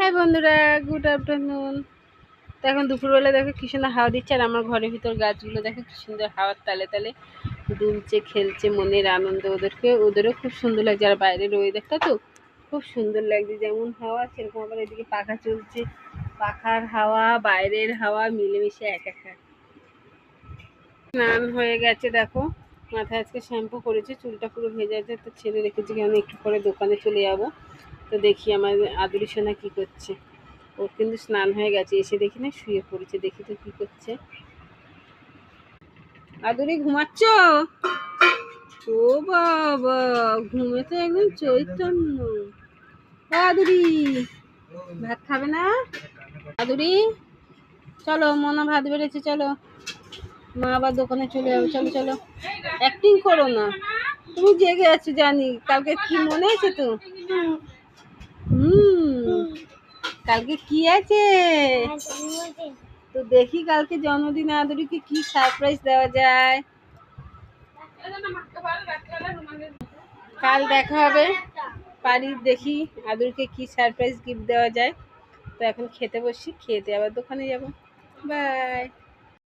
হ্যাঁ বন্ধুরা, good afternoon. তো এখন দুপুরবেলা দেখো কি সুন্দর হাওয়া দিচ্ছে, আর আমার ঘরের ভিতর গাছগুলো দেখো কি সুন্দর হাওয়ার তালে তালে দুলছে, খেলছে, মনের আনন্দ ওদেরও খুব সুন্দর লাগছে। আর বাইরের ওয়েদারটা তো খুব সুন্দর লাগছে, যেমন হাওয়া সেরকম আবার এদিকে পাখা চলছে, পাখার হাওয়া বাইরের হাওয়া মিলেমিশে একাকার। স্নান হয়ে গেছে দেখো, মাথায় আজকে শ্যাম্পু করেছে, চুলটা পুরো ভেজে আছে, তো ছেড়ে রেখেছি কেন একটু পরে দোকানে চলে যাবো। তো দেখি আমার আদুরি সোনা কি করছে। ওর কিন্তু স্নান হয়ে গেছে, এসে দেখি না শুয়ে পড়েছে, দেখি তো কি করছে। আদুরি ঘুমাচ্ছ? ও বাবা, ঘুমে তো একদম চৈতন্য। ও আদুরি, ভাত খাবে না? আদুরি চলো, মনা ভাত বেড়েছে, চলো মা আবার দোকানে চলে যাবে, চলো চলো। অ্যাক্টিং করো না, তুমি জেগে আছো জানি। কালকে কি মনে আছে তো? কালকে কি আছে তো দেখি, কালকে জন্মদিনে আদুরিকে কি সারপ্রাইজ দেওয়া যায়। কাল দেখা হবে, পারি দেখি আদুরকে কি সারপ্রাইজ গিফট দেওয়া যায়। তো এখন খেতে বসি, খেয়ে দিয়ে আবার দোকানে যাব। বাই।